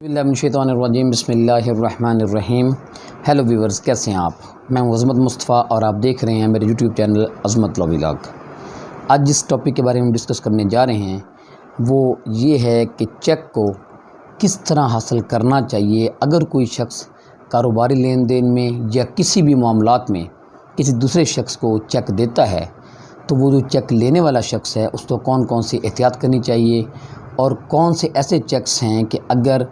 बिस्मिल्लाहिर्रहमानिर्रहीम बिस्मिल्लाहिर्रहमानिर्रहीम। Hello viewers, कैसे हैं आप? मैं हूं अज़मत मुस्तफ़ा और आप देख रहे हैं मेरे यूट्यूब चैनल अज़मत व्लॉग। आज जिस टॉपिक के बारे में डिस्कस करने जा रहे हैं वो ये है कि चेक को किस तरह हासिल करना चाहिए। अगर कोई शख्स कारोबारी लेन देन में या किसी भी मामलात में किसी दूसरे शख्स को चेक देता है तो वो जो चेक लेने वाला शख्स है उसको कौन कौन सी एहतियात करनी चाहिए और कौन से ऐसे चेक्स हैं कि अगर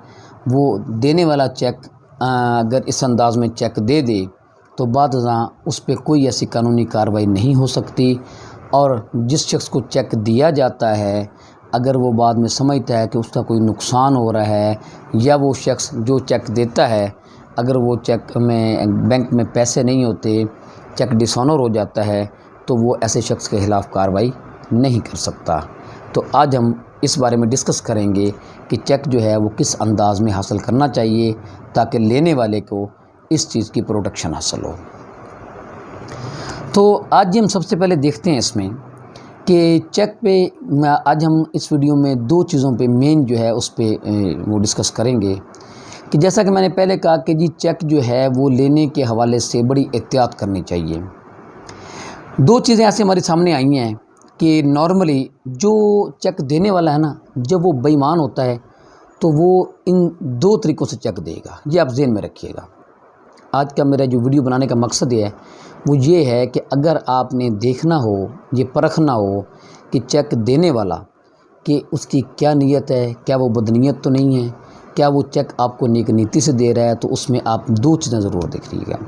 वो देने वाला चेक अगर इस अंदाज में चेक दे दे तो बाद उस पर कोई ऐसी कानूनी कार्रवाई नहीं हो सकती। और जिस शख्स को चेक दिया जाता है अगर वो बाद में समझता है कि उसका कोई नुकसान हो रहा है या वो शख्स जो चेक देता है अगर वो चेक में बैंक में पैसे नहीं होते, चेक डिसऑनर हो जाता है तो वो ऐसे शख्स के ख़िलाफ़ कार्रवाई नहीं कर सकता। तो आज हम इस बारे में डिस्कस करेंगे कि चेक जो है वो किस अंदाज़ में हासिल करना चाहिए ताकि लेने वाले को इस चीज़ की प्रोटेक्शन हासिल हो। तो आज हम सबसे पहले देखते हैं इसमें कि चेक पे आज हम इस वीडियो में दो चीज़ों पे मेन जो है उस पे वो डिस्कस करेंगे कि जैसा कि मैंने पहले कहा कि जी चेक जो है वो लेने के हवाले से बड़ी एहतियात करनी चाहिए। दो चीज़ें ऐसे हमारे सामने आई हैं कि नॉर्मली जो चेक देने वाला है ना, जब वो बेईमान होता है तो वो इन दो तरीक़ों से चेक देगा। ये आप ज़हन में रखिएगा। आज का मेरा जो वीडियो बनाने का मकसद है वो ये है कि अगर आपने देखना हो, ये परखना हो कि चेक देने वाला कि उसकी क्या नीयत है, क्या वो बदनीयत तो नहीं है, क्या वो चेक आपको नेक नीति से दे रहा है, तो उसमें आप दो चीज़ें ज़रूर देखिएगा।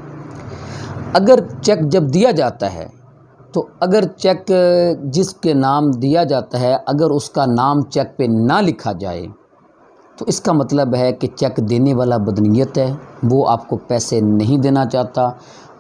अगर चेक जब दिया जाता है तो अगर चेक जिसके नाम दिया जाता है अगर उसका नाम चेक पे ना लिखा जाए तो इसका मतलब है कि चेक देने वाला बदनीयत है, वो आपको पैसे नहीं देना चाहता।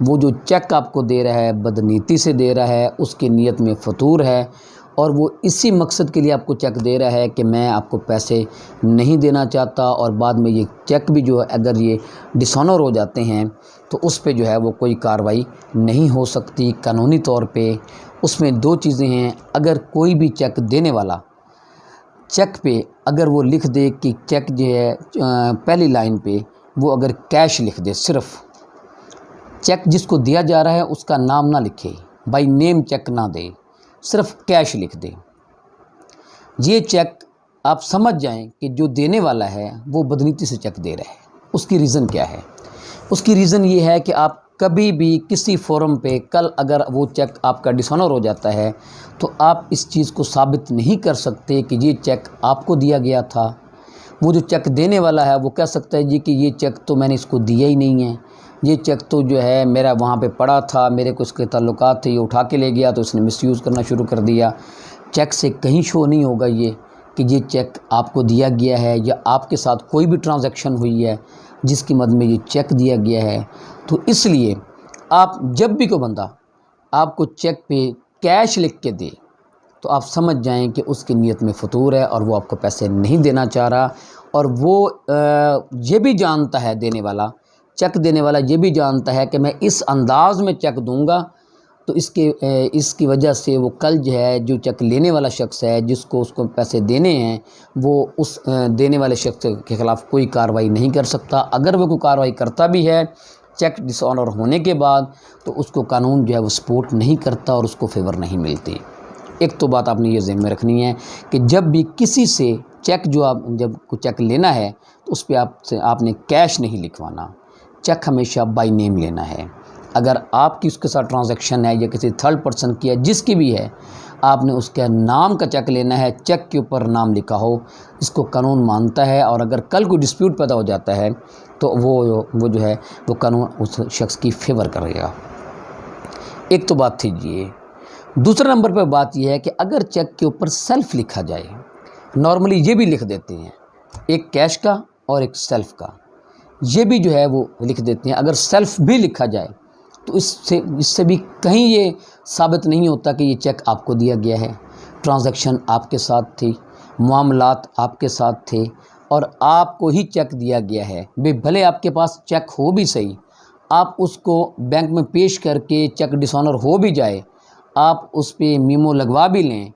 वो जो चेक आपको दे रहा है बदनीति से दे रहा है, उसकी नीयत में फतूर है और वो इसी मकसद के लिए आपको चेक दे रहा है कि मैं आपको पैसे नहीं देना चाहता। और बाद में ये चेक भी जो है अगर ये डिसऑनर हो जाते हैं तो उस पे जो है वो कोई कार्रवाई नहीं हो सकती कानूनी तौर पे। उसमें दो चीज़ें हैं, अगर कोई भी चेक देने वाला चेक पे अगर वो लिख दे कि चेक जो है पहली लाइन पे वो अगर कैश लिख दे, सिर्फ चेक जिसको दिया जा रहा है उसका नाम ना लिखे, बाय नेम चेक ना दे, सिर्फ कैश लिख दे, ये चेक आप समझ जाएं कि जो देने वाला है वो बदनीति से चेक दे रहा है। उसकी रीज़न क्या है? उसकी रीज़न ये है कि आप कभी भी किसी फोरम पे कल अगर वो चेक आपका डिसऑनर हो जाता है तो आप इस चीज़ को साबित नहीं कर सकते कि ये चेक आपको दिया गया था। वो जो चेक देने वाला है वो कह सकता है जी कि ये चेक तो मैंने इसको दिया ही नहीं है, ये चेक तो जो है मेरा वहाँ पे पड़ा था, मेरे को इसके ताल्लुकात थे, ये उठा के ले गया तो इसने मिसयूज़ करना शुरू कर दिया। चेक से कहीं शो नहीं होगा ये कि ये चेक आपको दिया गया है या आपके साथ कोई भी ट्रांजैक्शन हुई है जिसकी मद में ये चेक दिया गया है। तो इसलिए आप जब भी कोई बंदा आपको चेक पे कैश लिख के दे तो आप समझ जाएं कि उसकी नीयत में फतूर है और वो आपको पैसे नहीं देना चाह रहा। और वो ये भी जानता है, देने वाला, चेक देने वाला ये भी जानता है कि मैं इस अंदाज़ में चेक दूंगा तो इसकी वजह से वो कल जो है जो चेक लेने वाला शख्स है जिसको उसको पैसे देने हैं वो उस देने वाले शख्स के ख़िलाफ़ कोई कार्रवाई नहीं कर सकता। अगर वो कोई कार्रवाई करता भी है चेक डिसऑनर होने के बाद तो उसको कानून जो है वो सपोर्ट नहीं करता और उसको फेवर नहीं मिलती। एक तो बात आपने ये ज़हन में रखनी है कि जब भी किसी से चेक जो आप जब को चेक लेना है तो उस पर आपने कैश नहीं लिखवाना, चेक हमेशा बाय नेम लेना है। अगर आपकी उसके साथ ट्रांजैक्शन है या किसी थर्ड पर्सन की है, जिसकी भी है, आपने उसके नाम का चेक लेना है, चेक के ऊपर नाम लिखा हो, इसको कानून मानता है। और अगर कल कोई डिस्प्यूट पैदा हो जाता है तो वो जो है वो कानून उस शख्स की फेवर करेगा। एक तो बात थी ये। दूसरा नंबर पर बात यह है कि अगर चेक के ऊपर सेल्फ लिखा जाए, नॉर्मली ये भी लिख देते हैं, एक कैश का और एक सेल्फ का, ये भी जो है वो लिख देते हैं। अगर सेल्फ भी लिखा जाए तो इससे भी कहीं ये साबित नहीं होता कि ये चेक आपको दिया गया है। ट्रांजैक्शन आपके साथ थी, मामलात आपके साथ थे और आपको ही चेक दिया गया है। भले आपके पास चेक हो भी सही, आप उसको बैंक में पेश करके चेक डिसऑनर हो भी जाए, आप उस पर मीमो लगवा भी लें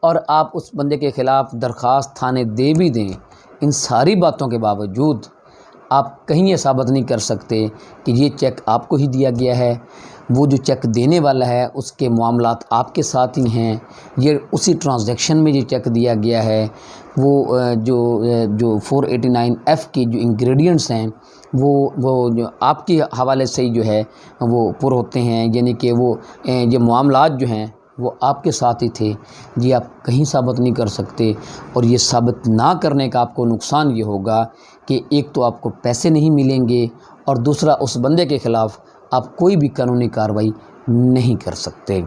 और आप उस बंदे के ख़िलाफ़ दरख्वास्त थाने दे भी दें, इन सारी बातों के बावजूद आप कहीं ये साबित नहीं कर सकते कि ये चेक आपको ही दिया गया है, वो जो चेक देने वाला है उसके मामलात आपके साथ ही हैं, ये उसी ट्रांजैक्शन में ये चेक दिया गया है, वो जो 489F के जो इंग्रेडिएंट्स हैं वो जो आपके हवाले से ही जो है वो पुर होते हैं, यानी कि वो ये मामलात जो हैं वो आपके साथ ही थे। ये आप कहीं साबित नहीं कर सकते, और ये साबित ना करने का आपको नुकसान ये होगा कि एक तो आपको पैसे नहीं मिलेंगे, और दूसरा उस बंदे के ख़िलाफ़ आप कोई भी कानूनी कार्रवाई नहीं कर सकते।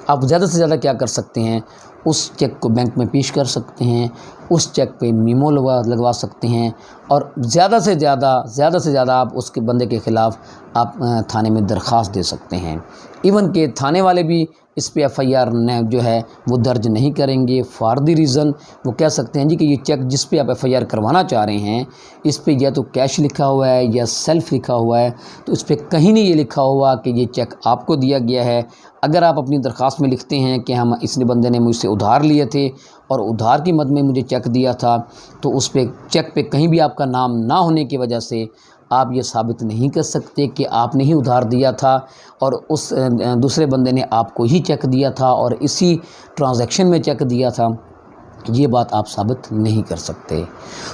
आप ज़्यादा से ज़्यादा क्या कर सकते हैं, उस चेक को बैंक में पेश कर सकते हैं, उस चेक पे मीमो लगवा सकते हैं, और ज़्यादा से ज़्यादा आप उसके बंदे के ख़िलाफ़ आप थाने में दरख्वास्त दे सकते हैं। इवन के थाने वाले भी इस पे FIR जो है वो दर्ज नहीं करेंगे, फॉर द रीज़न वो कह सकते हैं जी कि ये चेक जिस पे आप FIR करवाना चाह रहे हैं इस पे या तो कैश लिखा हुआ है या सेल्फ लिखा हुआ है, तो इस पे कहीं नहीं ये लिखा हुआ कि ये चेक आपको दिया गया है। अगर आप अपनी दरख्वास्त में लिखते हैं कि हम इसने बंदे ने मुझसे उधार लिए थे और उधार की मद में मुझे चेक दिया था, तो उस पे चेक पे कहीं भी आपका नाम ना होने की वजह से आप ये साबित नहीं कर सकते कि आपने ही उधार दिया था और उस दूसरे बंदे ने आपको ही चेक दिया था और इसी ट्रांजैक्शन में चेक दिया था। ये बात आप साबित नहीं कर सकते।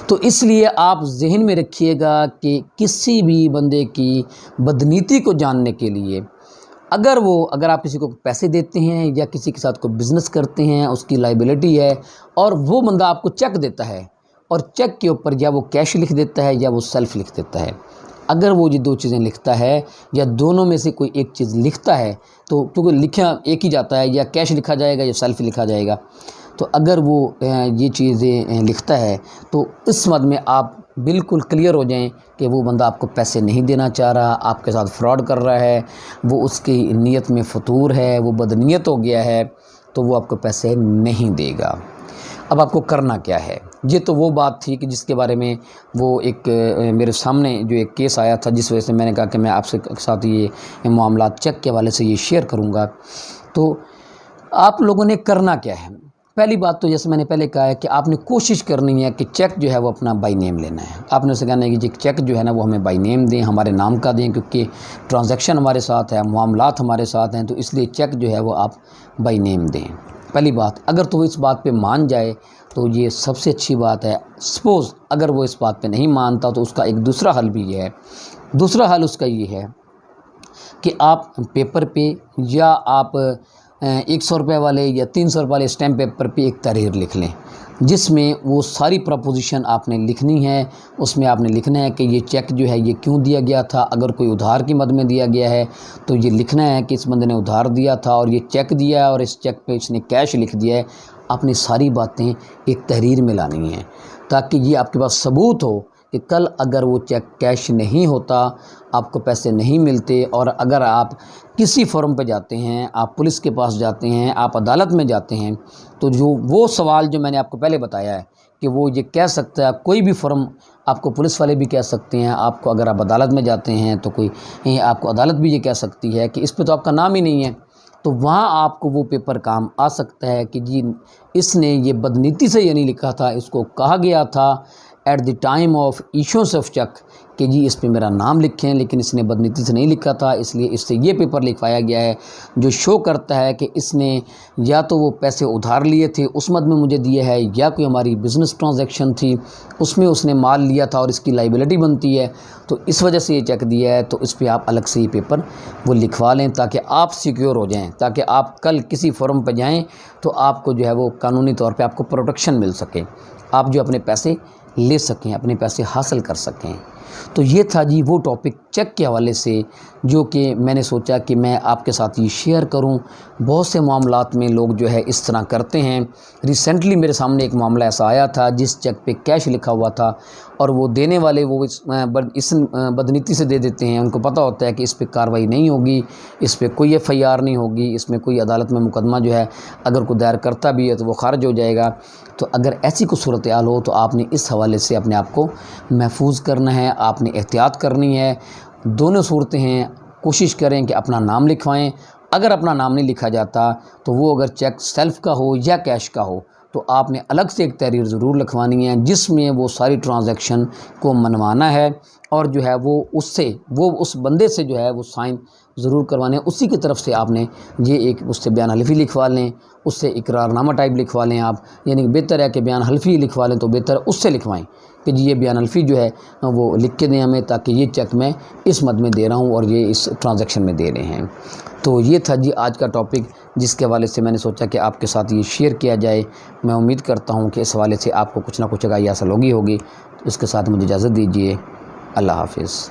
तो इसलिए आप जहन में रखिएगा कि किसी भी बंदे की बदनीति को जानने के लिए अगर आप किसी को पैसे देते हैं या किसी के साथ कोई बिज़नेस करते हैं, उसकी लायबिलिटी है, और वो बंदा आपको चेक देता है और चेक के ऊपर या वो कैश लिख देता है या वो सेल्फ लिख देता है, अगर वो ये दो चीज़ें लिखता है या दोनों में से कोई एक चीज़ लिखता है, तो क्योंकि लिखा एक ही जाता है, या कैश लिखा जाएगा या सेल्फ लिखा जाएगा, तो अगर वो ये चीज़ें लिखता है तो इस मद में आप बिल्कुल क्लियर हो जाएं कि वो बंदा आपको पैसे नहीं देना चाह रहा, आपके साथ फ्रॉड कर रहा है, वो उसकी नीयत में फतूर है, वो बदनीयत हो गया है, तो वो आपको पैसे नहीं देगा। अब आपको करना क्या है, ये तो वो बात थी कि जिसके बारे में वो एक मेरे सामने जो एक केस आया था, जिस वजह से मैंने कहा कि मैं आपसे साथ ये मामला चेक के हवाले से ये शेयर करूँगा। तो आप लोगों ने करना क्या है, पहली बात तो जैसे मैंने पहले कहा है कि आपने कोशिश करनी है कि चेक जो है वो अपना बाई नेम लेना है। आपने उसे कहना है कि चेक जो है ना वो हमें बाई नेम दें, हमारे नाम का दें, क्योंकि ट्रांजैक्शन हमारे साथ है, मामलात हमारे साथ हैं, तो इसलिए चेक जो है वो आप बाई नेम दें। पहली बात, अगर तो वो इस बात पे मान जाए तो ये सबसे अच्छी बात है। सपोज़ अगर वो इस बात पे नहीं मानता तो उसका एक दूसरा हल भी है। दूसरा हल उसका ये है कि आप पेपर पे या आप 100 रुपये वाले या 300 रुपये वाले स्टैम्प पेपर पे एक तहरीर लिख लें, जिसमें वो सारी प्रपोजिशन आपने लिखनी है। उसमें आपने लिखना है कि ये चेक जो है ये क्यों दिया गया था, अगर कोई उधार की मद में दिया गया है तो ये लिखना है कि इस बंदे ने उधार दिया था और ये चेक दिया है और इस चेक पे इसने कैश लिख दिया है। आपने सारी बातें एक तहरीर में लानी है ताकि ये आपके पास सबूत हो कि कल अगर वो चेक कैश नहीं होता, आपको पैसे नहीं मिलते, और अगर आप किसी फॉर्म पे जाते हैं, आप पुलिस के पास जाते हैं, आप अदालत में जाते हैं, तो जो वो सवाल जो मैंने आपको पहले बताया है कि वो ये कह सकता है, कोई भी फॉर्म आपको पुलिस वाले भी कह सकते हैं, आपको अगर आप अदालत में जाते हैं तो कोई आपको अदालत भी ये कह सकती है कि इस पे तो आपका नाम ही नहीं है, तो वहाँ आपको वो पेपर काम आ सकता है कि जी इसने ये बदनीति से ये नहीं लिखा था, इसको कहा गया था at the time of issues of check कि जी इस पे मेरा नाम लिखें, लेकिन इसने बदनीति से नहीं लिखा था, इसलिए इससे ये पेपर लिखवाया गया है जो शो करता है कि इसने या तो वो पैसे उधार लिए थे उस मद में मुझे दिए है, या कोई हमारी बिज़नेस ट्रांजैक्शन थी उसमें उसने माल लिया था और इसकी लाइबिलिटी बनती है, तो इस वजह से ये चेक दिया है। तो इस पर आप अलग से ये पेपर वो लिखवा लें ताकि आप सिक्योर हो जाएँ, ताकि आप कल किसी फॉर्म पर जाएँ तो आपको जो है वो कानूनी तौर पर आपको प्रोटेक्शन मिल सके, आप जो अपने पैसे ले सकें, अपने पैसे हासिल कर सकें। तो ये था जी वो टॉपिक चेक के हवाले से जो कि मैंने सोचा कि मैं आपके साथ ये शेयर करूं। बहुत से मामलात में लोग जो है इस तरह करते हैं। रिसेंटली मेरे सामने एक मामला ऐसा आया था जिस चेक पे कैश लिखा हुआ था और वो देने वाले वो इस बदनीति से दे देते हैं। उनको पता होता है कि इस पे कार्रवाई नहीं होगी, इस पे कोई FIR नहीं होगी, इसमें कोई अदालत में मुकदमा जो है अगर कोई दायर करता भी है तो वो खारिज हो जाएगा। तो अगर ऐसी कोई सूरत हाल हो तो आपने इस हवाले से अपने आप को महफूज करना है, आपने एहतियात करनी है। दोनों सूरतें हैं, कोशिश करें कि अपना नाम लिखवाएं। अगर अपना नाम नहीं लिखा जाता तो वो अगर चेक सेल्फ का हो या कैश का हो تو آپ نے الگ سے ایک تحریر ضرور لکھوانی ہے جس میں وہ ساری ٹرانزیکشن کو منوانا ہے، اور جو ہے وہ اس بندے سے جو ہے وہ سائن ضرور کروانے ہیں۔ اسی کی طرف سے آپ نے یہ ایک اس سے بیان حلفی لکھوا لیں، اس سے اقرار نامہ ٹائپ لکھوا لیں آپ، یعنی بہتر ہے کہ بیان حلفی لکھوا لیں تو بہتر ہے، اس سے لکھوائیں کہ جی یہ بیان حلفی جو ہے وہ لکھ کے دیں ہمیں، تاکہ یہ چیک میں اس مد میں دے رہا ہوں اور یہ اس ٹرانزیکشن میں دے رہے ہیں۔ تو یہ تھا جی آج کا ٹاپک، جس کے حوالے سے میں نے سوچا کہ آپ کے ساتھ یہ شیئر کیا جائے۔ میں امید کرتا ہوں کہ اس حوالے سے آپ کو کچھ نہ کچھ آگاہی حاصل ہوگی۔ اس کے ساتھ مجھے اجازت دیجیے، اللہ حافظ۔